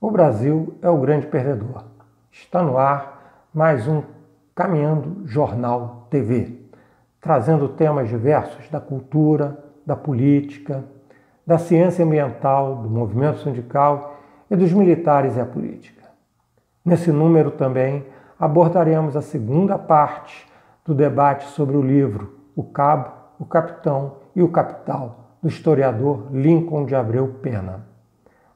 O Brasil é o grande perdedor. Está no ar mais um Caminhando Jornal TV, trazendo temas diversos da cultura, da política, da ciência ambiental, do movimento sindical e dos militares e a política. Nesse número também abordaremos a segunda parte do debate sobre o livro O Cabo, o Capitão e o Capital, do historiador Lincoln de Abreu Pena.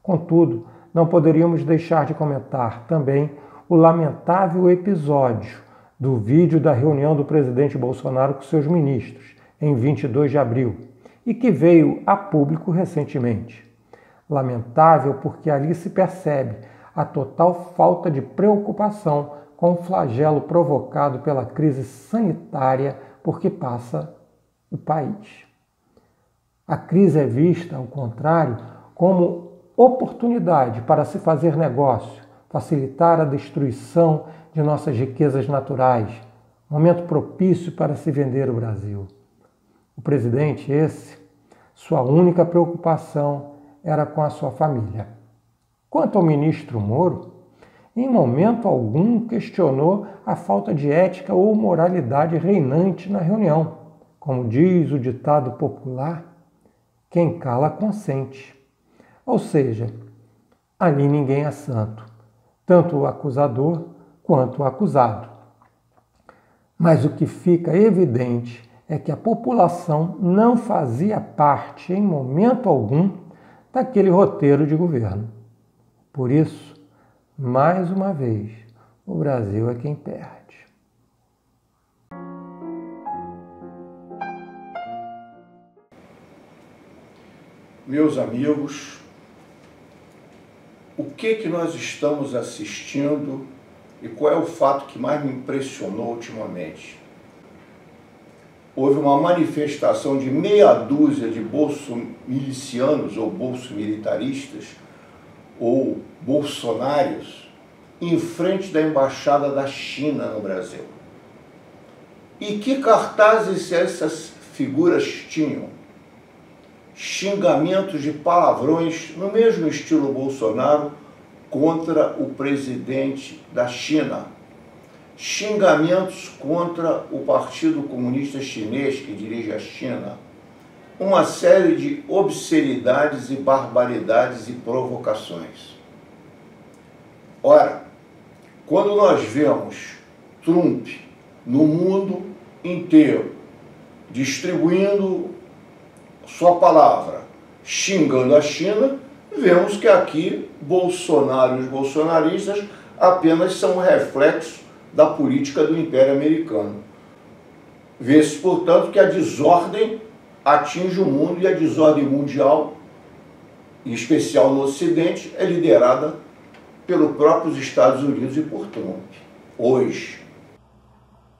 Contudo, não poderíamos deixar de comentar também o lamentável episódio do vídeo da reunião do presidente Bolsonaro com seus ministros, em 22 de abril, e que veio a público recentemente. Lamentável porque ali se percebe a total falta de preocupação com o flagelo provocado pela crise sanitária por que passa o país. A crise é vista, ao contrário, como oportunidade para se fazer negócio, facilitar a destruição de nossas riquezas naturais, momento propício para se vender o Brasil. O presidente, sua única preocupação era com a sua família. Quanto ao ministro Moro, em momento algum questionou a falta de ética ou moralidade reinante na reunião. Como diz o ditado popular, quem cala consente. Ou seja, ali ninguém é santo, tanto o acusador quanto o acusado. Mas o que fica evidente é que a população não fazia parte, em momento algum, daquele roteiro de governo. Por isso, mais uma vez, o Brasil é quem perde. Meus amigos, o que nós estamos assistindo e qual é o fato que mais me impressionou ultimamente? Houve uma manifestação de meia dúzia de bolsomilicianos ou bolsomilitaristas ou bolsonários em frente da Embaixada da China no Brasil. E que cartazes essas figuras tinham? Xingamentos de palavrões no mesmo estilo Bolsonaro contra o presidente da China. Xingamentos contra o Partido Comunista Chinês que dirige a China. Uma série de obscenidades e barbaridades e provocações. Ora, quando nós vemos Trump no mundo inteiro distribuindo sua palavra, xingando a China, vemos que aqui Bolsonaro e os bolsonaristas apenas são um reflexo da política do Império Americano. Vê-se, portanto, que a desordem atinge o mundo e a desordem mundial, em especial no Ocidente, é liderada pelos próprios Estados Unidos e por Trump, hoje.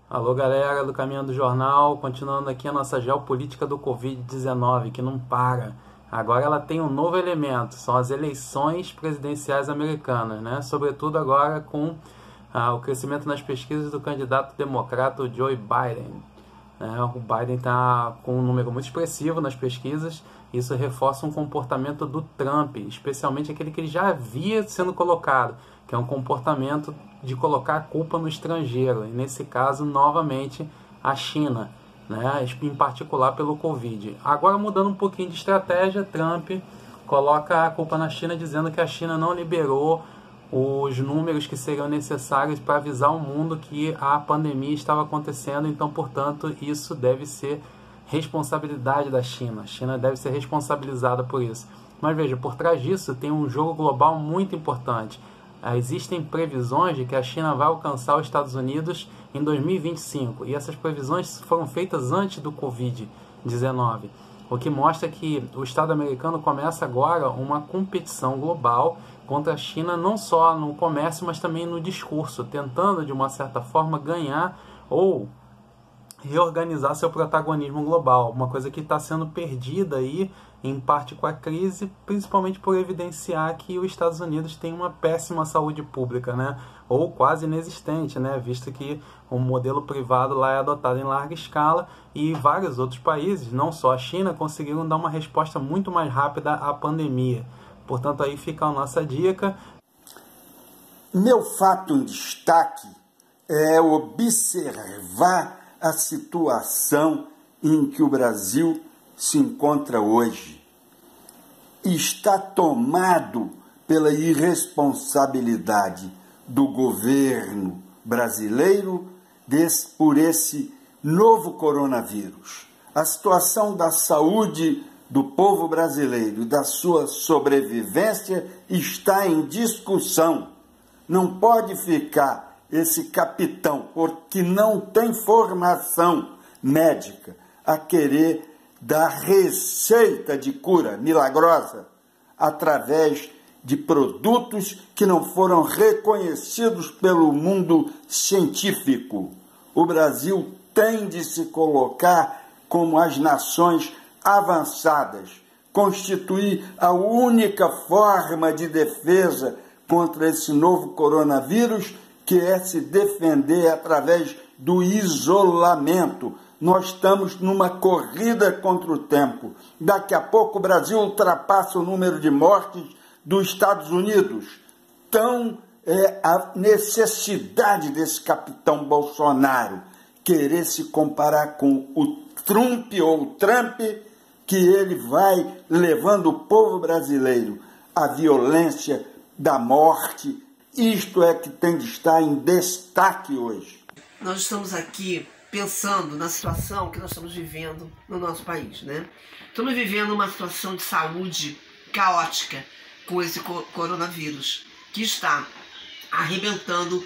Alô galera do Caminho do Jornal, continuando aqui a nossa geopolítica do Covid-19, que não para. Agora ela tem um novo elemento, são as eleições presidenciais americanas, né? Sobretudo agora com o crescimento nas pesquisas do candidato democrata Joe Biden. O Biden está com um número muito expressivo nas pesquisas, isso reforça um comportamento do Trump, especialmente aquele que ele já havia sendo colocado, que é um comportamento de colocar a culpa no estrangeiro, e nesse caso, novamente, a China, né? Em particular pelo Covid. Agora, mudando um pouquinho de estratégia, Trump coloca a culpa na China, dizendo que a China não liberou os números que seriam necessários para avisar o mundo que a pandemia estava acontecendo, então, portanto, isso deve ser responsabilidade da China. A China deve ser responsabilizada por isso. Mas veja, por trás disso tem um jogo global muito importante. Existem previsões de que a China vai alcançar os Estados Unidos em 2025, e essas previsões foram feitas antes do Covid-19, o que mostra que o Estado americano começa agora uma competição global contra a China, não só no comércio, mas também no discurso, tentando de uma certa forma ganhar ou reorganizar seu protagonismo global, uma coisa que está sendo perdida aí, em parte com a crise, principalmente por evidenciar que os Estados Unidos têm uma péssima saúde pública, né? Ou quase inexistente, né? Visto que o modelo privado lá é adotado em larga escala e vários outros países, não só a China, conseguiram dar uma resposta muito mais rápida à pandemia. Portanto, aí fica a nossa dica. Meu fato em destaque é observar a situação em que o Brasil se encontra hoje. Está tomado pela irresponsabilidade do governo brasileiro por esse novo coronavírus. A situação da saúde do povo brasileiro e da sua sobrevivência está em discussão. Não pode ficar esse capitão, porque não tem formação médica, a querer dar receita de cura milagrosa através de produtos que não foram reconhecidos pelo mundo científico. O Brasil tem de se colocar como as nações avançadas, constituir a única forma de defesa contra esse novo coronavírus, que é se defender através do isolamento. Nós estamos numa corrida contra o tempo. Daqui a pouco o Brasil ultrapassa o número de mortes dos Estados Unidos. Então, a necessidade desse capitão Bolsonaro querer se comparar com o Trump ou o Trump, que ele vai levando o povo brasileiro à violência da morte. Isto é que tem de estar em destaque hoje. Nós estamos aqui pensando na situação que nós estamos vivendo no nosso país, né? Estamos vivendo uma situação de saúde caótica com esse coronavírus, que está arrebentando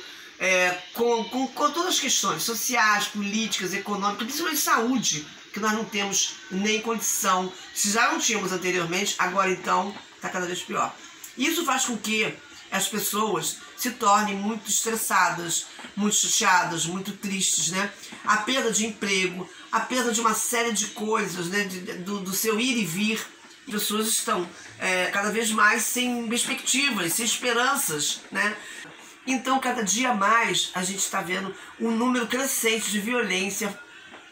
com todas as questões sociais, políticas, econômicas, principalmente saúde, que nós não temos nem condição. Se já não tínhamos anteriormente, agora então está cada vez pior. Isso faz com que as pessoas se tornem muito estressadas, muito chateadas, muito tristes, né? A perda de emprego, a perda de uma série de coisas, né? Do seu ir e vir. As pessoas estão cada vez mais sem perspectivas, sem esperanças, né? Então, cada dia mais, a gente está vendo um número crescente de violência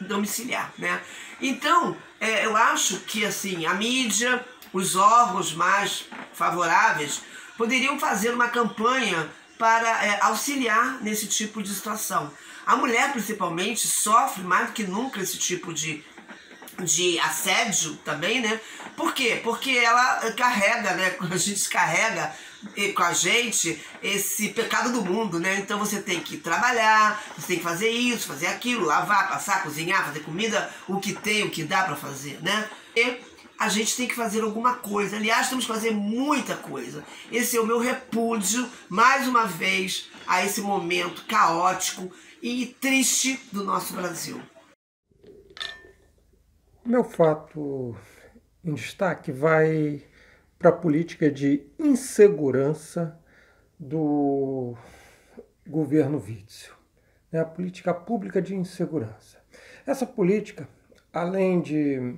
domiciliar, né? Então, eu acho que, assim, a mídia, os órgãos mais favoráveis poderiam fazer uma campanha para auxiliar nesse tipo de situação. A mulher, principalmente, sofre mais do que nunca esse tipo de assédio também, né? Por quê? Porque ela carrega, né? A gente carrega com a gente esse pecado do mundo, né? Então você tem que trabalhar, você tem que fazer isso, fazer aquilo, lavar, passar, cozinhar, fazer comida, o que tem, o que dá pra fazer, né? E a gente tem que fazer alguma coisa. Aliás, temos que fazer muita coisa. Esse é o meu repúdio, mais uma vez, a esse momento caótico e triste do nosso Brasil. Meu fato em destaque vai para a política de insegurança do governo Witzel, né? A política pública de insegurança. Essa política, além de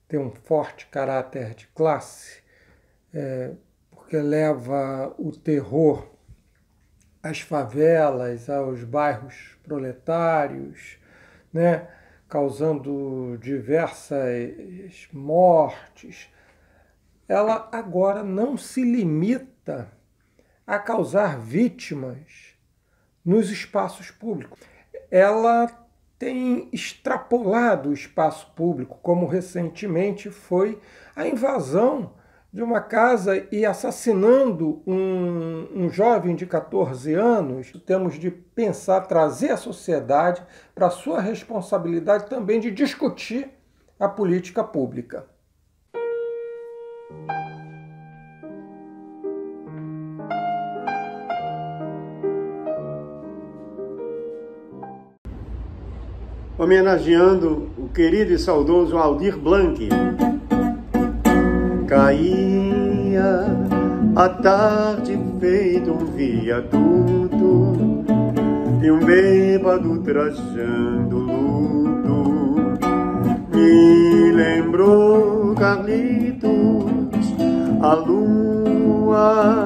ter um forte caráter de classe, porque leva o terror às favelas, aos bairros proletários, né? Causando diversas mortes, ela agora não se limita a causar vítimas nos espaços públicos. Ela tem extrapolado o espaço público, como recentemente foi a invasão de uma casa e assassinando um jovem de 14 anos. Temos de pensar, trazer a sociedade para a sua responsabilidade também de discutir a política pública. Homenageando o querido e saudoso Aldir Blanc. Caía a tarde feito um viaduto e um bêbado trajando luto. Me lembrou Carlitos, a lua,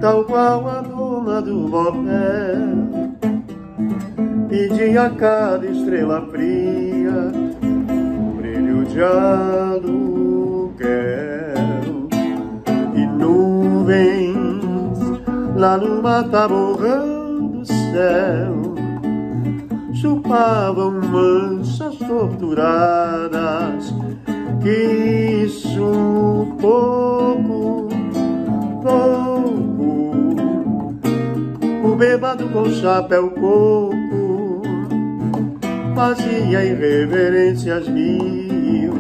tal qual a dona do bordel, pedia a cada estrela fria um brilho de aluguel e nuvens lá no mataborrão do céu, chupavam manchas torturadas. Que isso pouco, o bêbado com chapéu coco fazia irreverências mil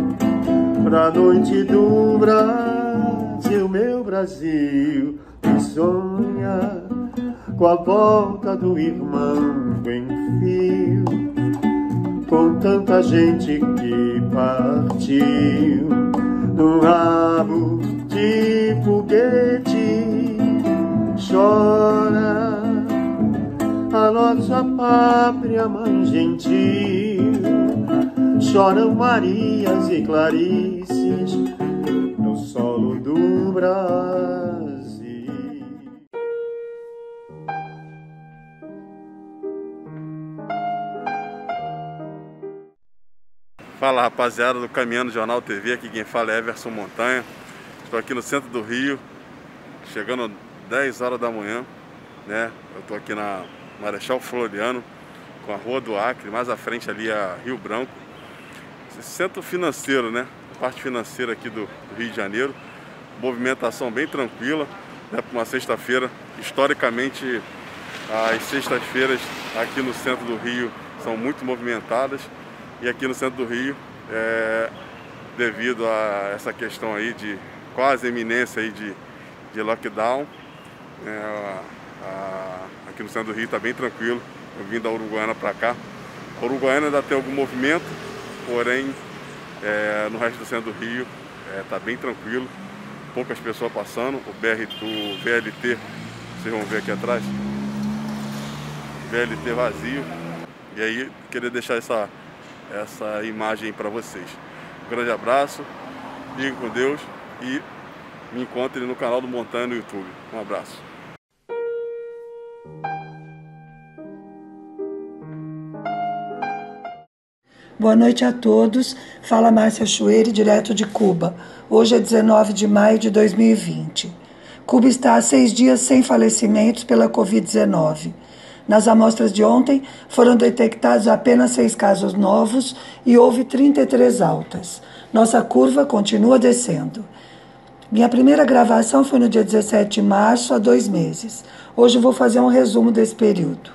pra noite do Brasil, meu Brasil, que sonha com a volta do irmão em fio, com tanta gente que partiu num rabo de foguete. Chora a nossa pátria, mãe gentil, choram Marias e Clarices no solo do Brasil. Fala, rapaziada do Caminhando Jornal TV, aqui quem fala é Everson Montanha. Estou aqui no centro do Rio, chegando 10 horas da manhã, né? Eu estou aqui na Marechal Floriano, com a Rua do Acre, mais à frente ali a Rio Branco. Esse centro financeiro, né? A parte financeira aqui do Rio de Janeiro. Movimentação bem tranquila, né? Para uma sexta-feira. Historicamente, as sextas-feiras aqui no centro do Rio são muito movimentadas. E aqui no centro do Rio, devido a essa questão aí de quase iminência aí de lockdown, aqui no centro do Rio está bem tranquilo. Eu vim da Uruguaiana para cá. A Uruguaiana ainda tem algum movimento, porém no resto do centro do Rio está bem tranquilo. Poucas pessoas passando. O VLT, vocês vão ver aqui atrás, VLT vazio. E aí, queria deixar essa imagem para vocês. Um grande abraço, fiquem com Deus e me encontrem no canal do Montanha no YouTube. Um abraço. Boa noite a todos. Fala Márcia Chueire, direto de Cuba. Hoje é 19 de maio de 2020. Cuba está há 6 dias sem falecimentos pela Covid-19. Nas amostras de ontem, foram detectados apenas 6 casos novos e houve 33 altas. Nossa curva continua descendo. Minha primeira gravação foi no dia 17 de março, há 2 meses. Hoje vou fazer um resumo desse período.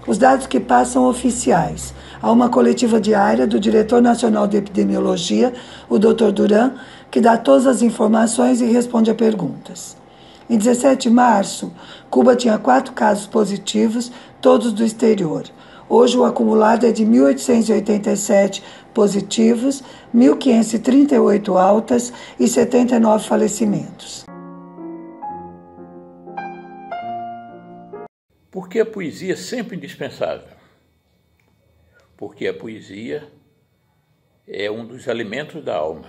Os dados que passam oficiais. Há uma coletiva diária do Diretor Nacional de Epidemiologia, o Dr. Duran, que dá todas as informações e responde a perguntas. Em 17 de março, Cuba tinha 4 casos positivos, todos do exterior. Hoje o acumulado é de 1.887 positivos, 1.538 altas e 79 falecimentos. Por que a poesia é sempre indispensável? Porque a poesia é um dos alimentos da alma.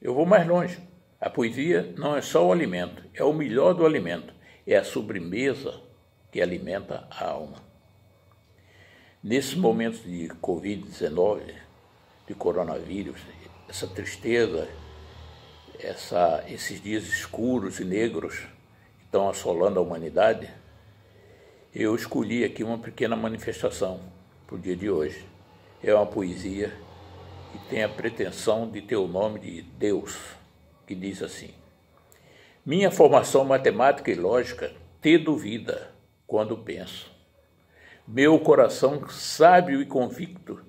Eu vou mais longe. A poesia não é só o alimento, é o melhor do alimento. É a sobremesa que alimenta a alma. Nesses momentos de Covid-19, de coronavírus, essa tristeza, esses dias escuros e negros que estão assolando a humanidade, eu escolhi aqui uma pequena manifestação para o dia de hoje. É uma poesia que tem a pretensão de ter o nome de Deus, que diz assim: minha formação matemática e lógica te duvida quando penso. Meu coração sábio e convicto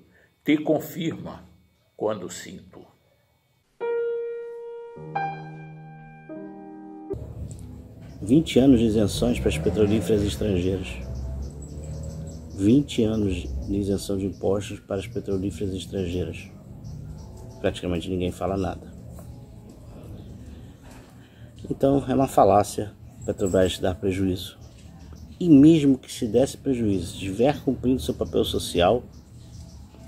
te confirma quando sinto. $20 anos de isenções para as petrolíferas estrangeiras. 20 anos de isenção de impostos para as petrolíferas estrangeiras. Praticamente ninguém fala nada. Então é uma falácia Petrobras dar prejuízo. E mesmo que se desse prejuízo, se estiver cumprindo seu papel social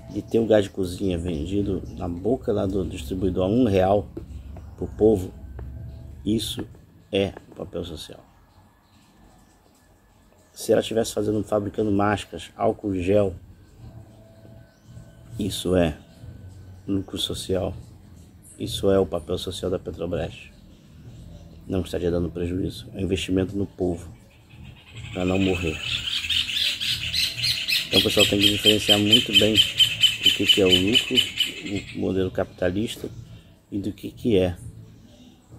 de ter o gás de cozinha vendido na boca lá do distribuidor a R$1 para o povo, isso é o papel social. Se ela estivesse fabricando máscaras, álcool gel, isso é lucro social. Isso é o papel social da Petrobras. Não estaria dando prejuízo. É um investimento no povo. para não morrer. Então o pessoal tem que diferenciar muito bem o que é o lucro, o modelo capitalista, e do que é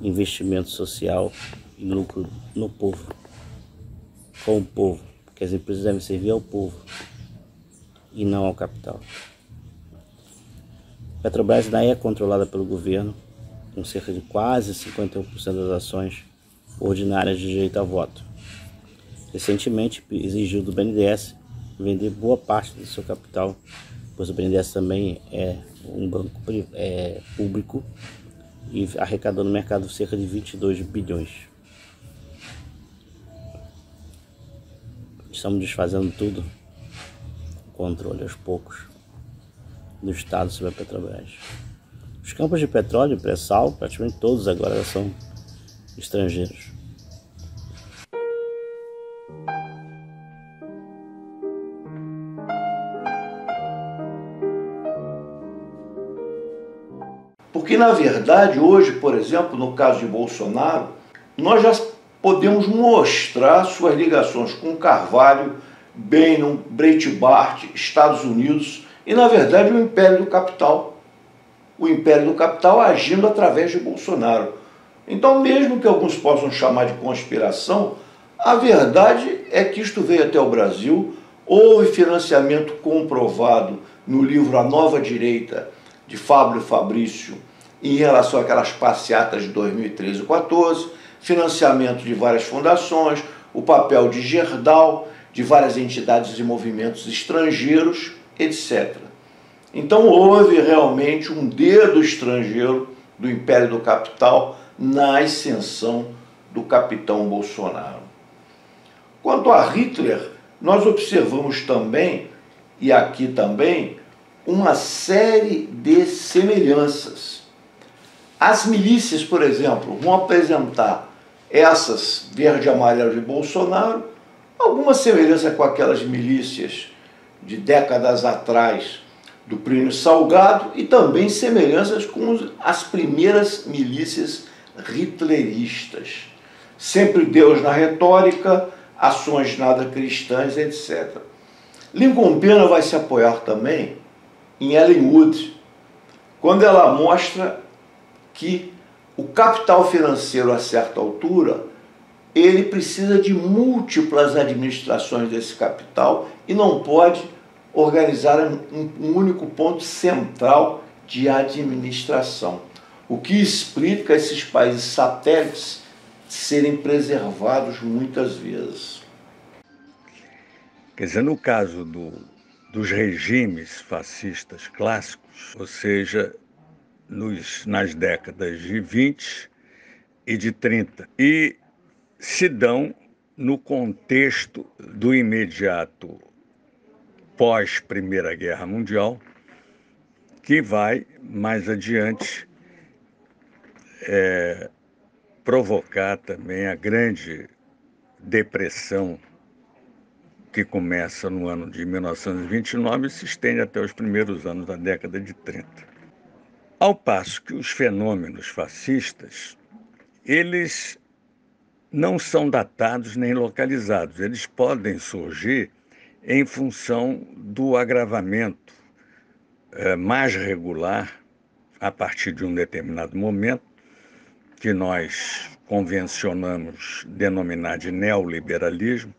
investimento social e lucro no povo, com o povo, porque as empresas devem servir ao povo e não ao capital. A Petrobras ainda é controlada pelo governo, com cerca de quase 51% das ações ordinárias de direito a voto. Recentemente exigiu do BNDES vender boa parte do seu capital, pois o BNDES também é um banco público e arrecadou no mercado cerca de 22 bilhões. Estamos desfazendo tudo, controle aos poucos do Estado sobre a Petrobras. Os campos de petróleo e pré-sal, praticamente todos agora são estrangeiros. Porque, na verdade, hoje, por exemplo, no caso de Bolsonaro, nós já podemos mostrar suas ligações com Carvalho, Bannon, Breitbart, Estados Unidos e, na verdade, o Império do Capital. O Império do Capital agindo através de Bolsonaro. Então, mesmo que alguns possam chamar de conspiração, a verdade é que isto veio até o Brasil, houve financiamento comprovado no livro A Nova Direita, de Fábio Fabrício, em relação àquelas passeatas de 2013 e 2014, financiamento de várias fundações, o papel de Gerdau, de várias entidades e movimentos estrangeiros, etc. Então houve realmente um dedo estrangeiro do Império do Capital na ascensão do capitão Bolsonaro. Quanto a Hitler, nós observamos também, e aqui também, uma série de semelhanças. As milícias, por exemplo, vão apresentar essas verde e amarelo de Bolsonaro, alguma semelhança com aquelas milícias de décadas atrás do Plínio Salgado e também semelhanças com as primeiras milícias hitleristas. Sempre Deus na retórica, ações nada cristãs, etc. Lincoln Pena vai se apoiar também em Ellen Wood, quando ela mostra que o capital financeiro a certa altura, ele precisa de múltiplas administrações desse capital e não pode organizar um único ponto central de administração, o que explica esses países satélites serem preservados muitas vezes. Quer dizer, no caso dos regimes fascistas clássicos, ou seja, nas décadas de 20 e de 30, e se dão no contexto do imediato pós-Primeira Guerra Mundial, que vai, mais adiante, provocar também a grande depressão que começa no ano de 1929 e se estende até os primeiros anos da década de 30. Ao passo que os fenômenos fascistas, eles não são datados nem localizados, eles podem surgir em função do agravamento mais regular a partir de um determinado momento, que nós convencionamos denominar de neoliberalismo,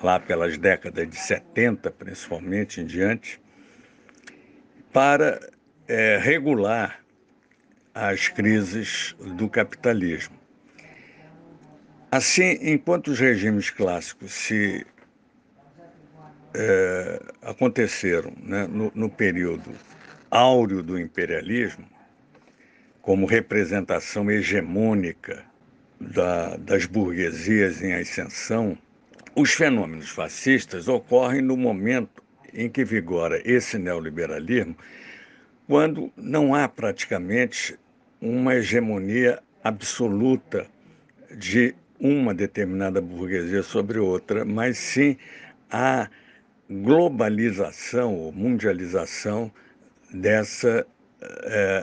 lá pelas décadas de 70, principalmente, em diante, para regular as crises do capitalismo. Assim, enquanto os regimes clássicos aconteceram, né, no período áureo do imperialismo, como representação hegemônica das burguesias em ascensão, os fenômenos fascistas ocorrem no momento em que vigora esse neoliberalismo, quando não há praticamente uma hegemonia absoluta de uma determinada burguesia sobre outra, mas sim a globalização ou mundialização dessa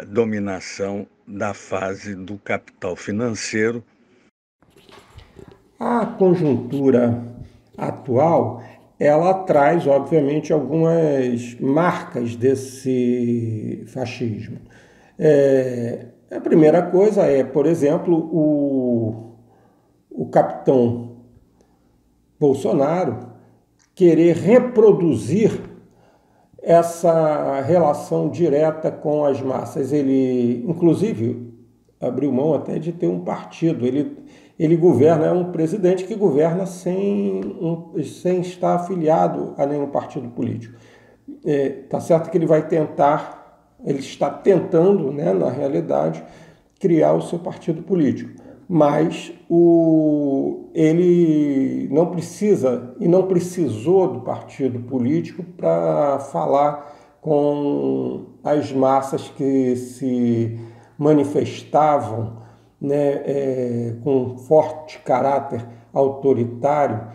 dominação da fase do capital financeiro. A conjuntura atual, ela traz, obviamente, algumas marcas desse fascismo. A primeira coisa é, por exemplo, o capitão Bolsonaro querer reproduzir essa relação direta com as massas. Ele, inclusive, abriu mão até de ter um partido. Ele governa, é um presidente que governa sem estar afiliado a nenhum partido político. Tá certo que ele está tentando, né, na realidade, criar o seu partido político. Mas ele não precisa e não precisou do partido político para falar com as massas que se manifestavam, né, com forte caráter autoritário,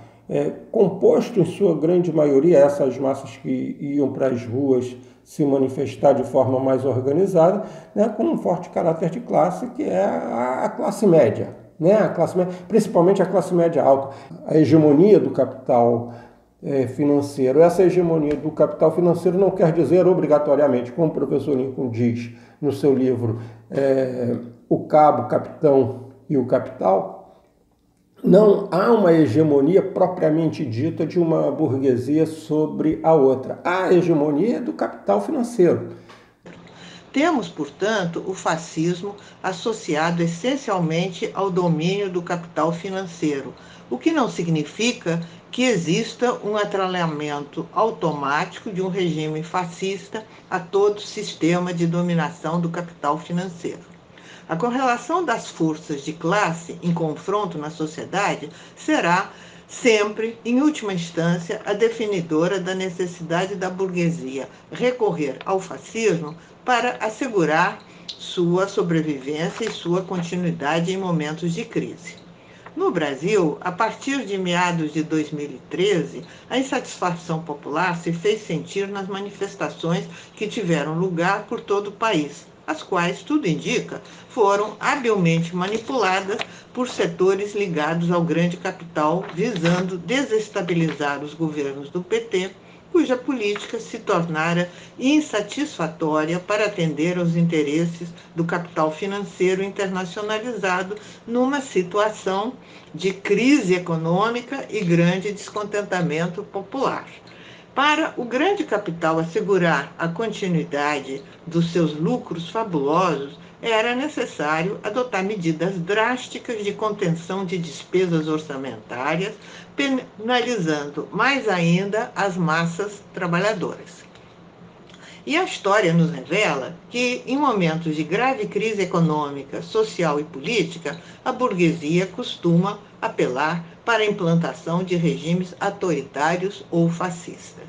composto em sua grande maioria, essas massas que iam para as ruas se manifestar de forma mais organizada, né, com um forte caráter de classe, que é a classe média, né, principalmente a classe média alta, a hegemonia do capital financeiro. Essa hegemonia do capital financeiro não quer dizer obrigatoriamente, como o professor Lincoln diz no seu livro O Cabo, o Capitão e o Capital, não há uma hegemonia propriamente dita de uma burguesia sobre a outra. Há a hegemonia do capital financeiro. Temos, portanto, o fascismo associado essencialmente ao domínio do capital financeiro, o que não significa que exista um atrelhamento automático de um regime fascista a todo sistema de dominação do capital financeiro. A correlação das forças de classe em confronto na sociedade será sempre, em última instância, a definidora da necessidade da burguesia recorrer ao fascismo para assegurar sua sobrevivência e sua continuidade em momentos de crise. No Brasil, a partir de meados de 2013, a insatisfação popular se fez sentir nas manifestações que tiveram lugar por todo o país, as quais, tudo indica, foram habilmente manipuladas por setores ligados ao grande capital, visando desestabilizar os governos do PT, cuja política se tornara insatisfatória para atender aos interesses do capital financeiro internacionalizado numa situação de crise econômica e grande descontentamento popular. Para o grande capital assegurar a continuidade dos seus lucros fabulosos, era necessário adotar medidas drásticas de contenção de despesas orçamentárias, penalizando mais ainda as massas trabalhadoras. E a história nos revela que, em momentos de grave crise econômica, social e política, a burguesia costuma apelar para a implantação de regimes autoritários ou fascistas.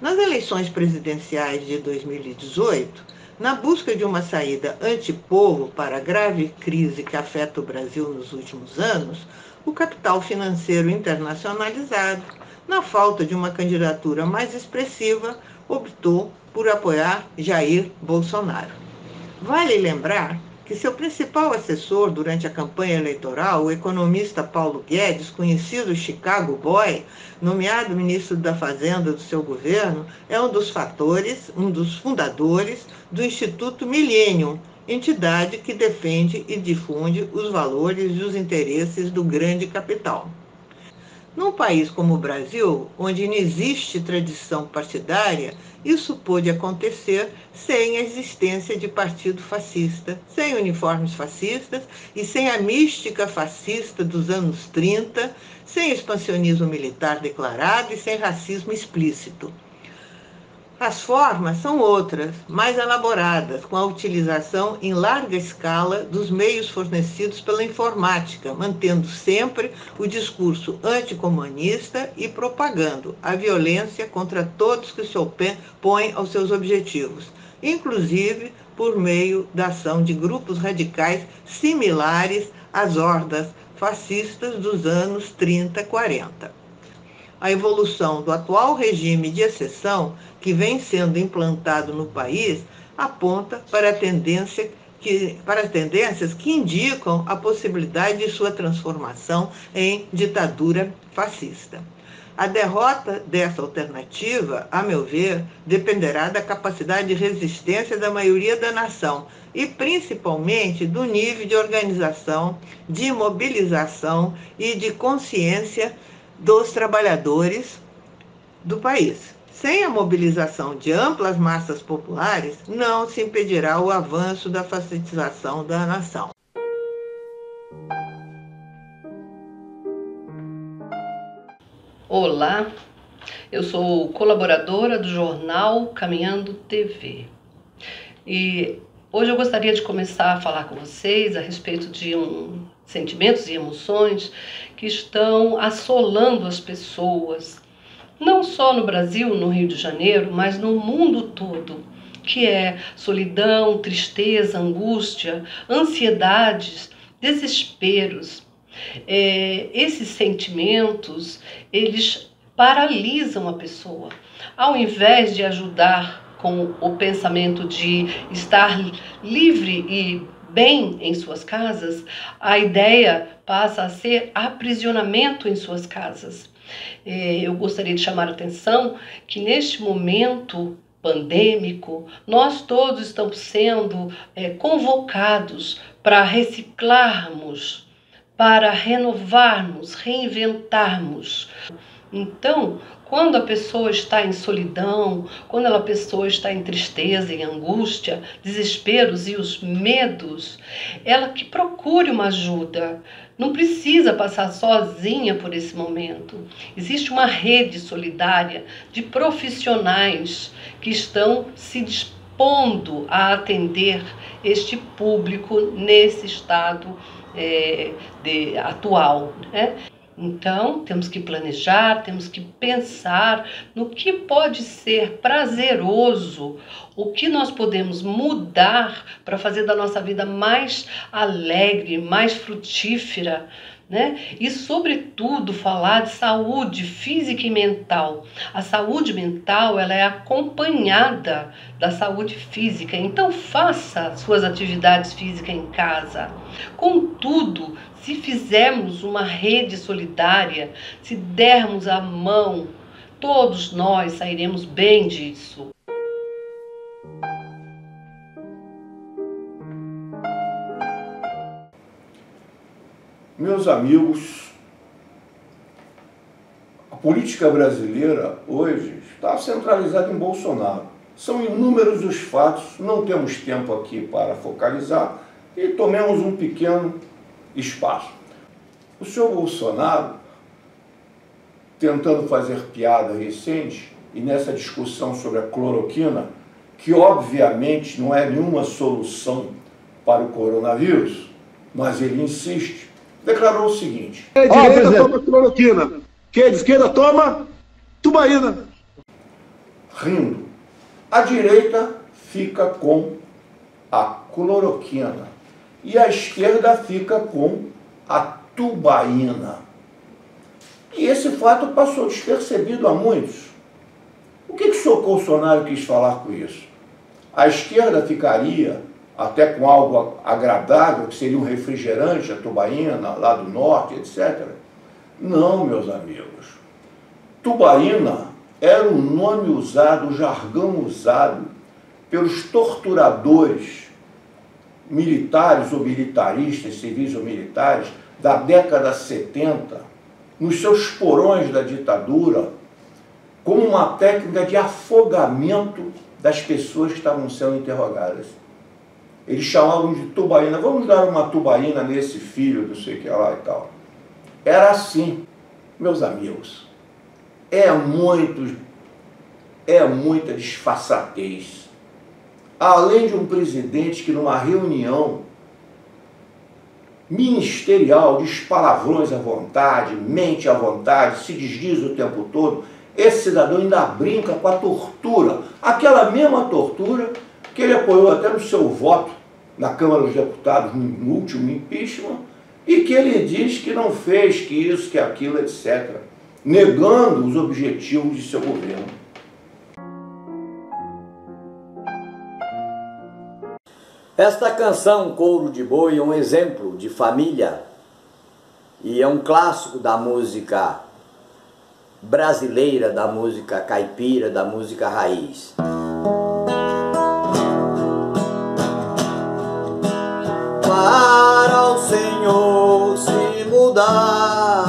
Nas eleições presidenciais de 2018, na busca de uma saída antipovo para a grave crise que afeta o Brasil nos últimos anos, o capital financeiro internacionalizado, na falta de uma candidatura mais expressiva, optou por apoiar Jair Bolsonaro. Vale lembrar que seu principal assessor durante a campanha eleitoral, o economista Paulo Guedes, conhecido Chicago Boy, nomeado ministro da Fazenda do seu governo, é um dos fundadores do Instituto Millennium, entidade que defende e difunde os valores e os interesses do grande capital. Num país como o Brasil, onde não existe tradição partidária, isso pôde acontecer sem a existência de partido fascista, sem uniformes fascistas e sem a mística fascista dos anos 30, sem expansionismo militar declarado e sem racismo explícito. As formas são outras, mais elaboradas, com a utilização em larga escala dos meios fornecidos pela informática, mantendo sempre o discurso anticomunista e propagando a violência contra todos que se opõem aos seus objetivos, inclusive por meio da ação de grupos radicais similares às hordas fascistas dos anos 30 e 40. A evolução do atual regime de exceção que vem sendo implantado no país aponta para a tendência para as tendências que indicam a possibilidade de sua transformação em ditadura fascista. A derrota dessa alternativa, a meu ver, dependerá da capacidade de resistência da maioria da nação e, principalmente, do nível de organização, de mobilização e de consciência dos trabalhadores do país. Sem a mobilização de amplas massas populares, não se impedirá o avanço da fascistização da nação. Olá, eu sou colaboradora do jornal Caminhando TV e hoje eu gostaria de começar a falar com vocês a respeito de sentimentos e emoções que estão assolando as pessoas, não só no Brasil, no Rio de Janeiro, mas no mundo todo, que é solidão, tristeza, angústia, ansiedades, desesperos. Esses sentimentos, eles paralisam a pessoa. Ao invés de ajudar com o pensamento de estar livre e bem em suas casas, a ideia passa a ser aprisionamento em suas casas. Eu gostaria de chamar a atenção que neste momento pandêmico, nós todos estamos sendo convocados para reciclarmos, para renovarmos, reinventarmos. Então, quando a pessoa está em solidão, quando a pessoa está em tristeza, em angústia, desesperos e os medos, ela que procure uma ajuda. Não precisa passar sozinha por esse momento. Existe uma rede solidária de profissionais que estão se dispondo a atender este público nesse estado atual, né? Então, temos que planejar, temos que pensar no que pode ser prazeroso, o que nós podemos mudar para fazer da nossa vida mais alegre, mais frutífera, né? E, sobretudo, falar de saúde física e mental. A saúde mental, ela é acompanhada da saúde física. Então, faça suas atividades físicas em casa. Contudo, se fizermos uma rede solidária, se dermos a mão, todos nós sairemos bem disso. Meus amigos, a política brasileira hoje está centralizada em Bolsonaro. São inúmeros os fatos, não temos tempo aqui para focalizar e tomemos um pequeno espaço. O senhor Bolsonaro, tentando fazer piada recente, e nessa discussão sobre a cloroquina, que obviamente não é nenhuma solução para o coronavírus, mas ele insiste, declarou o seguinte: quem é de direita toma cloroquina, quem é de esquerda toma tubaína. Rindo. A direita fica com a cloroquina e a esquerda fica com a tubaína. E esse fato passou despercebido a muitos. O que o senhor Bolsonaro quis falar com isso? A esquerda ficaria até com algo agradável, que seria um refrigerante, a tubaína, lá do norte, etc. Não, meus amigos. Tubaína era o nome usado, o jargão usado pelos torturadores militares ou militaristas, civis ou militares, da década 70, nos seus porões da ditadura, como uma técnica de afogamento das pessoas que estavam sendo interrogadas. Eles chamavam de tubaína. Vamos dar uma tubaína nesse filho, não sei o que lá e tal. Era assim, meus amigos. É muita disfarçatez. Além de um presidente que numa reunião ministerial diz palavrões à vontade, mente à vontade, se desdiz o tempo todo, esse cidadão ainda brinca com a tortura. Aquela mesma tortura que ele apoiou até no seu voto na Câmara dos Deputados no último impeachment, e que ele diz que não fez, que isso, que aquilo, etc., negando os objetivos de seu governo. Esta canção, Couro de Boi, é um exemplo de família e é um clássico da música brasileira, da música caipira, da música raiz. Para o Senhor se mudar,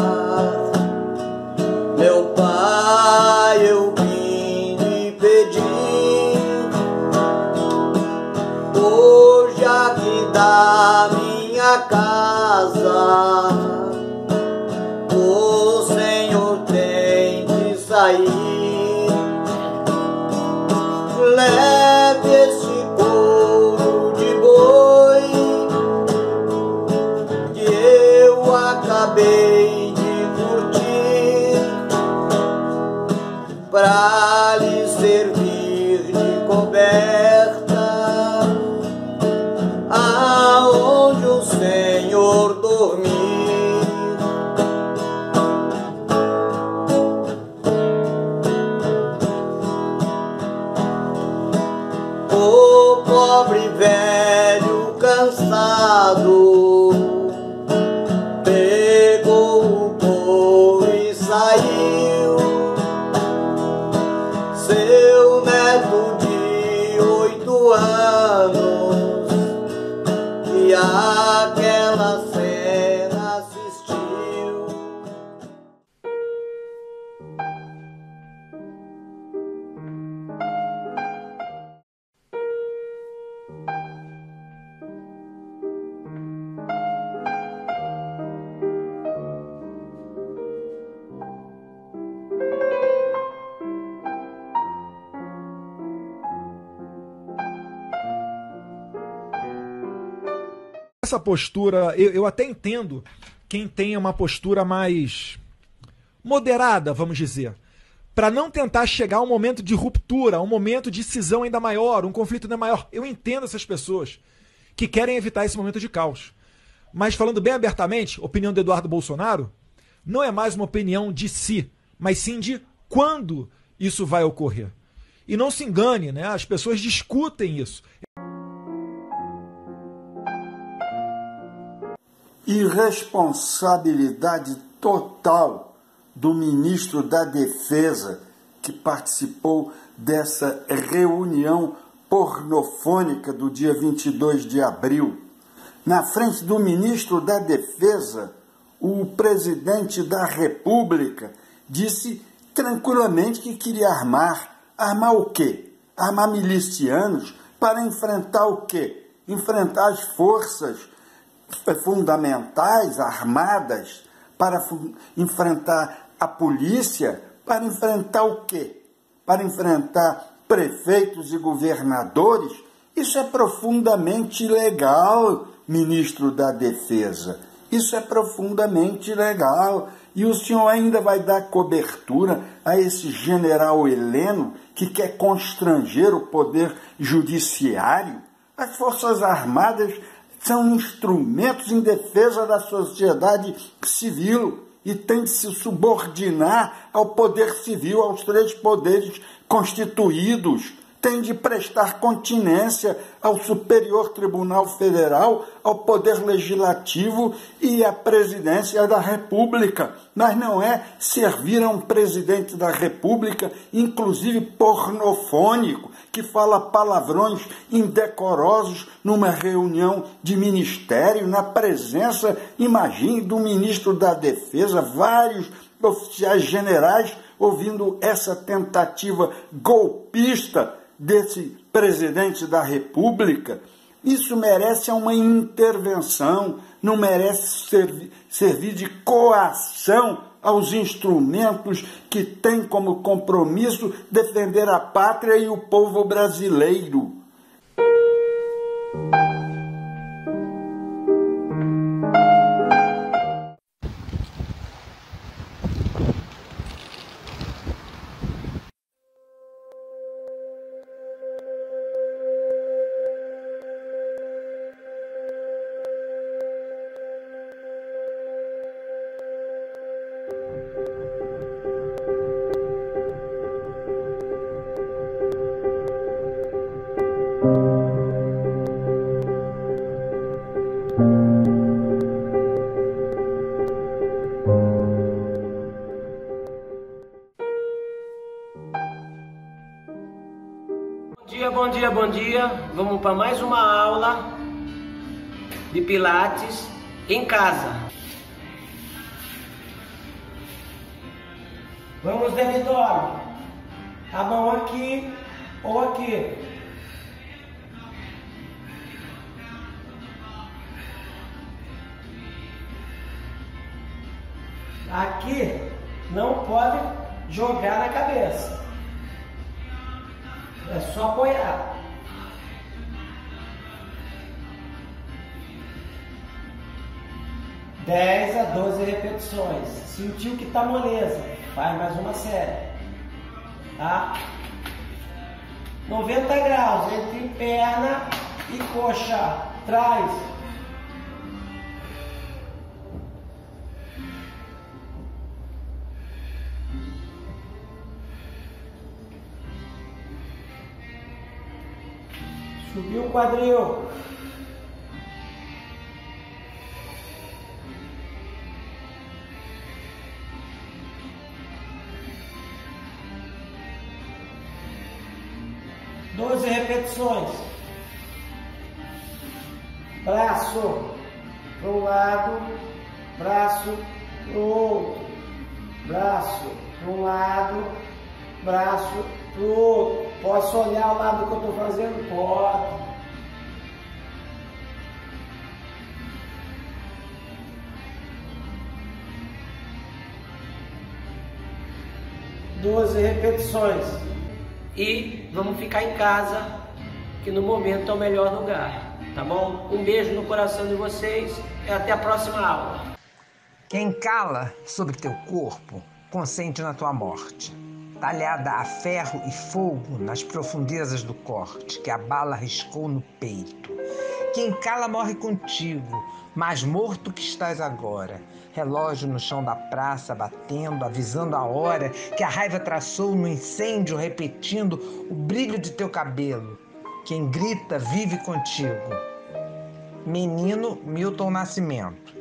meu pai, eu vim lhe pedir, hoje aqui da minha casa, o Senhor tem de sair, leve esse couro de boi que eu acabei de curtir, pra lhe servir de coberta aonde o Senhor dormir. O pobre velho cansado pegou o couro e saiu. Seu neto de 8 anos e aquela cena assistiu. Essa postura, eu até entendo quem tenha uma postura mais moderada, vamos dizer, para não tentar chegar a um momento de ruptura, a um momento de cisão ainda maior, um conflito ainda maior. Eu entendo essas pessoas que querem evitar esse momento de caos. Mas falando bem abertamente, a opinião do Eduardo Bolsonaro não é mais uma opinião de si, mas sim de quando isso vai ocorrer. E não se engane, né? As pessoas discutem isso. Irresponsabilidade total do ministro da Defesa que participou dessa reunião pornofônica do dia 22 de abril. Na frente do ministro da Defesa, o presidente da República disse tranquilamente que queria armar. Armar o quê? Armar milicianos para enfrentar o quê? Enfrentar as forças fundamentais, armadas, para enfrentar a polícia, para enfrentar o quê? Para enfrentar prefeitos e governadores? Isso é profundamente ilegal, ministro da Defesa. Isso é profundamente ilegal. E o senhor ainda vai dar cobertura a esse general Heleno que quer constranger o poder judiciário? As Forças Armadas são instrumentos em defesa da sociedade civil e tem de se subordinar ao poder civil, aos 3 poderes constituídos. Tem de prestar continência ao Superior Tribunal Federal, ao Poder Legislativo e à Presidência da República. Mas não é servir a um presidente da República, inclusive pornofônico, que fala palavrões indecorosos numa reunião de ministério, na presença, imagine, do ministro da Defesa, vários oficiais generais ouvindo essa tentativa golpista desse presidente da República. Isso merece uma intervenção, não merece servir de coação aos instrumentos que têm como compromisso defender a pátria e o povo brasileiro. dia, bom dia. Vamos para mais uma aula de Pilates em casa. Vamos, Davidório. A mão aqui ou aqui. Aqui não pode jogar na cabeça. É só apoiar. (10 a 12 repetições. Sentiu que tá moleza, faz mais uma série. Tá? 90 graus entre perna e coxa. Trás. Subiu o quadril. (12 repetições. Braço para um lado, braço para o outro. Braço para um lado, braço para o outro. Posso olhar o lado que eu estou fazendo? Pode. (12 repetições. E vamos ficar em casa, que no momento é o melhor lugar, tá bom? Um beijo no coração de vocês e até a próxima aula. Quem cala sobre teu corpo, consente na tua morte. Talhada a ferro e fogo nas profundezas do corte, que a bala riscou no peito. Quem cala morre contigo, mais morto que estás agora. Relógio no chão da praça batendo, avisando a hora que a raiva traçou no incêndio, repetindo o brilho de teu cabelo. Quem grita vive contigo. Menino Milton Nascimento.